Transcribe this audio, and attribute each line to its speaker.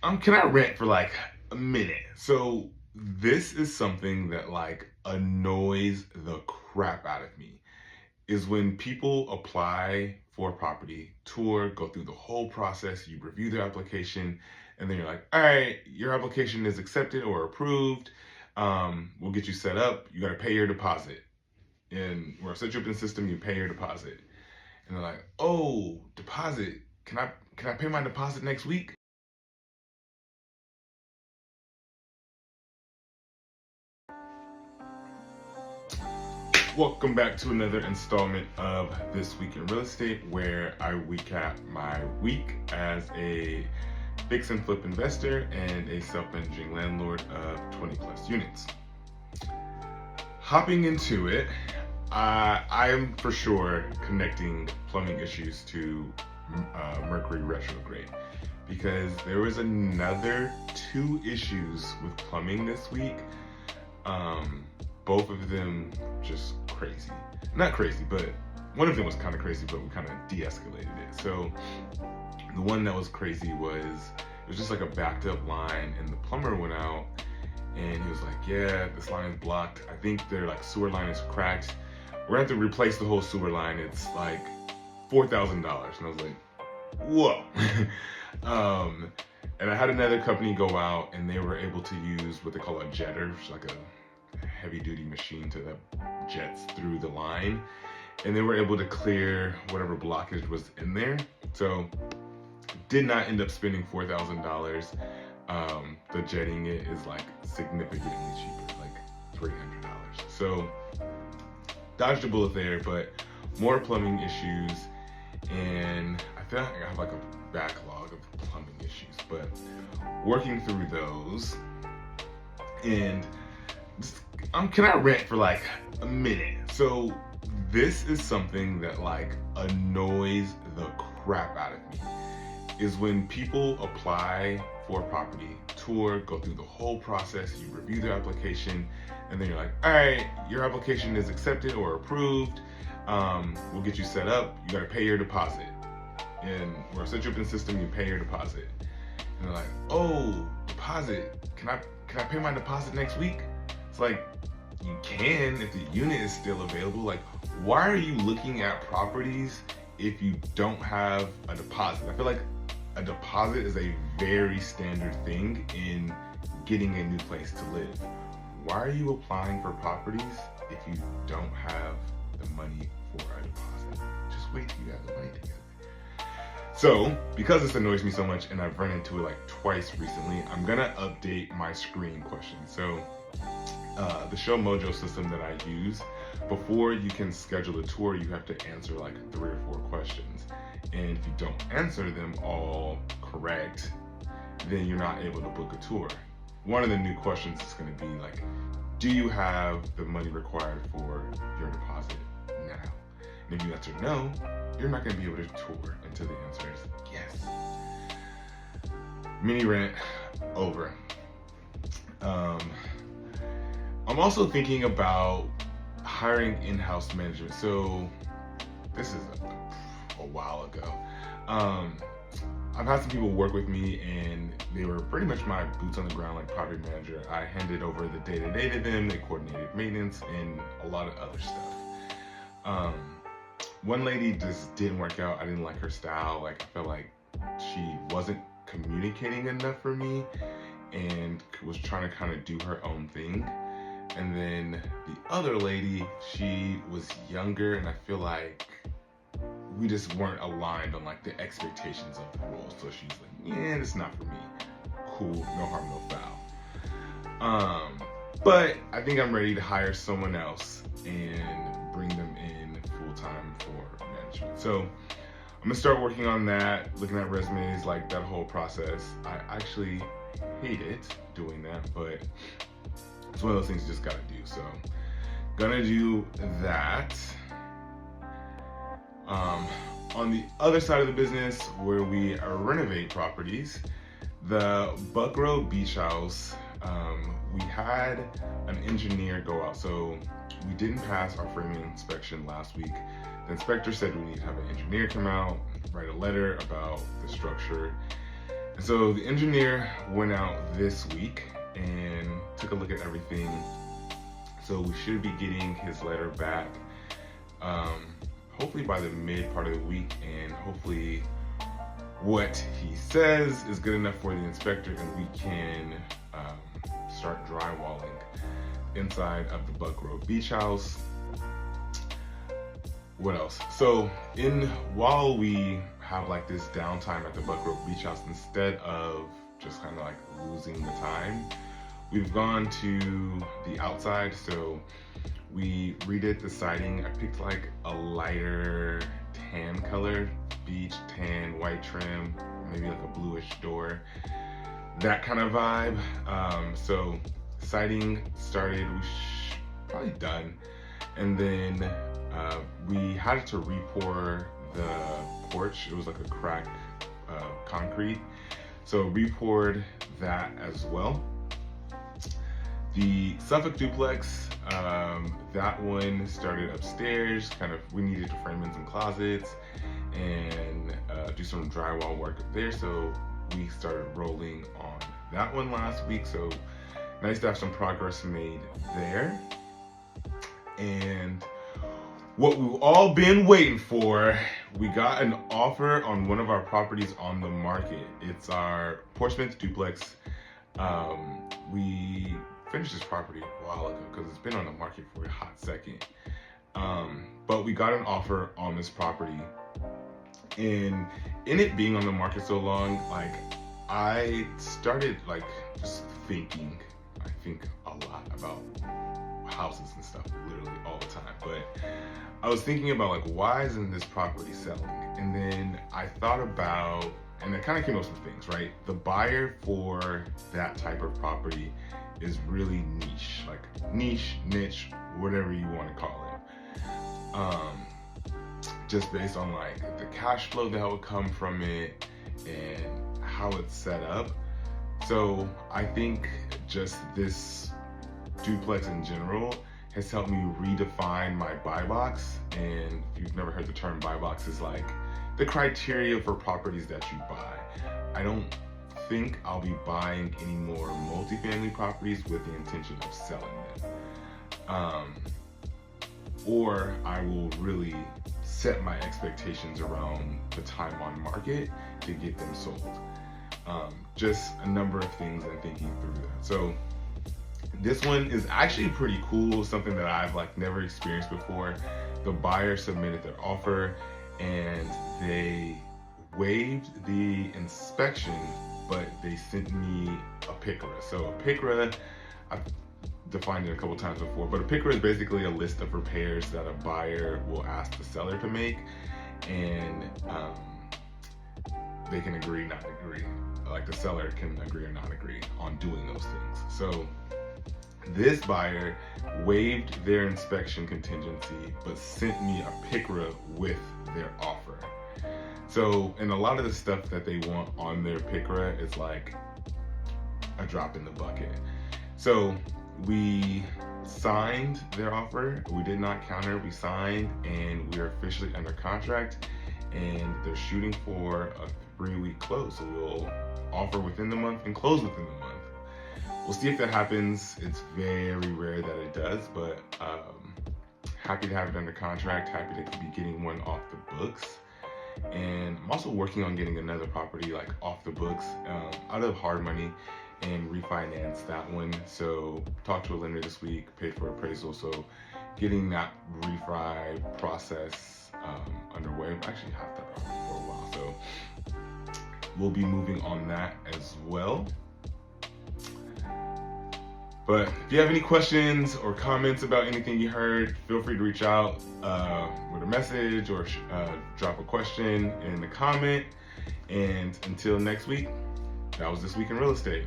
Speaker 1: Can I rant for like a minute? So this is something that like annoys the crap out of me is when people apply for a property, tour, go through the whole process, you review their application, and then you're like, all right, your application is accepted or approved. We'll get you set up. You got to pay your deposit. And we'll set you up in the system, you pay your deposit. And they're like, oh, deposit. Can I pay my deposit next week? Welcome back to another installment of This Week in Real Estate, where I recap my week as a fix and flip investor and a self-managing landlord of 20 plus units. Hopping into it, I am for sure connecting plumbing issues to Mercury retrograde, because there was another 2 issues with plumbing this week. Both of them just crazy. Not crazy, but one of them was kind of crazy, but we kind of de-escalated it. So the one that was crazy was, it was just like a backed up line, and the plumber went out and he was like, yeah, this line is blocked. I think their like sewer line is cracked. We're gonna have to replace the whole sewer line. It's like $4,000. And I was like, whoa. And I had another company go out, and they were able to use what they call a jetter, which is like a heavy duty machine that jets through the line, and they were able to clear whatever blockage was in there. So did not end up spending $4,000. The jetting it is like significantly cheaper, like $300. So dodged a bullet there, but more plumbing issues, and I feel like I have like a backlog of plumbing issues, but working through those. And can I rant for like a minute? So this is something that like annoys the crap out of me, is when people apply for a property, tour, go through the whole process, you review their application, and then you're like, all right, your application is accepted or approved. We'll get you set up. You got to pay your deposit. And we'll set you up in the system, you pay your deposit. And they're like, oh, deposit. Can I pay my deposit next week? It's like, you can if the unit is still available. Like, why are you looking at properties if you don't have a deposit? I feel like a deposit is a very standard thing in getting a new place to live. Why are you applying for properties if you don't have the money for a deposit? Just wait till you have the money together. So, because this annoys me so much, and I've run into it like twice recently, I'm gonna update my screening questions. So, the Show Mojo system that I use, before you can schedule a tour, you have to answer like 3 or 4 questions. And if you don't answer them all correct, then you're not able to book a tour. One of the new questions is going to be like, do you have the money required for your deposit now? And if you answer no, you're not going to be able to tour until the answer is yes. Mini rant over. I'm also thinking about hiring in-house management. So this is a while ago. I've had some people work with me, and they were pretty much my boots on the ground, like property manager. I handed over the day-to-day to them. They coordinated maintenance and a lot of other stuff. One lady just didn't work out. I didn't like her style. Like, I felt like she wasn't communicating enough for me and was trying to kind of do her own thing. And then the other lady, she was younger, and I feel like we just weren't aligned on like the expectations of the role. So she's like, yeah, it's not for me. Cool, no harm, no foul. But I think I'm ready to hire someone else and bring them in full time for management. So I'm gonna start working on that, looking at resumes, like that whole process. I actually hate it doing that, but it's one of those things you just gotta do. So gonna do that. On the other side of the business, where we renovate properties, the Buckroe Beach House, we had an engineer go out. So we didn't pass our framing inspection last week. The inspector said we need to have an engineer come out, write a letter about the structure. So the engineer went out this week and took a look at everything. So we should be getting his letter back hopefully by the mid part of the week, and hopefully what he says is good enough for the inspector, and we can start drywalling inside of the Buckroe Beach House. What else? So while we have like this downtime at the Buckroe Beach House, instead of just kind of like losing the time, we've gone to the outside. So we redid the siding. I picked like a lighter tan color, beach tan, white trim, maybe like a bluish door, that kind of vibe. So siding started, probably done. And then we had to re-pour the porch. It was like a cracked concrete. So re-poured that as well. The Suffolk duplex, that one started upstairs. We needed to frame in some closets and do some drywall work up there. So we started rolling on that one last week. So nice to have some progress made there. And what we've all been waiting for, we got an offer on one of our properties on the market. It's our Portsmouth duplex. We finished this property a while ago because it's been on the market for a hot second. But we got an offer on this property, and in it being on the market so long, like I started like just thinking. I think a lot about houses and stuff literally all the time, but I was thinking about like, why isn't this property selling? And then I thought about, and it kind of came up with some things, right? The buyer for that type of property is really niche, like niche, whatever you want to call it. Just based on like the cash flow that would come from it and how it's set up. So I think just this duplex in general has helped me redefine my buy box. And if you've never heard the term buy box, is like the criteria for properties that you buy. I don't think I'll be buying any more multifamily properties with the intention of selling them. Or I will really set my expectations around the time on market to get them sold. Just a number of things and thinking through that. So this one is actually pretty cool, something that I've like never experienced before. The buyer submitted their offer and they waived the inspection, but they sent me a PICRA. So a PICRA, I've defined it a couple times before, but a PICRA is basically a list of repairs that a buyer will ask the seller to make, and they can agree, not agree. Like the seller can agree or not agree on doing those things. So this buyer waived their inspection contingency, but sent me a PICRA with their offer. So, and a lot of the stuff that they want on their PICRA is like a drop in the bucket. So we signed their offer. We did not counter, we signed, and we're officially under contract, and they're shooting for a 3-week close. So we'll offer within the month and close within the month. We'll see if that happens. It's very rare that it does, but happy to have it under contract, happy to be getting one off the books. And I'm also working on getting another property like off the books, out of hard money, and refinance that one. So talked to a lender this week, paid for appraisal. So getting that refi process underway. I've actually had that for a while, so we'll be moving on that as well. But if you have any questions or comments about anything you heard, feel free to reach out with a message or drop a question in the comment. And until next week, that was This Week in Real Estate.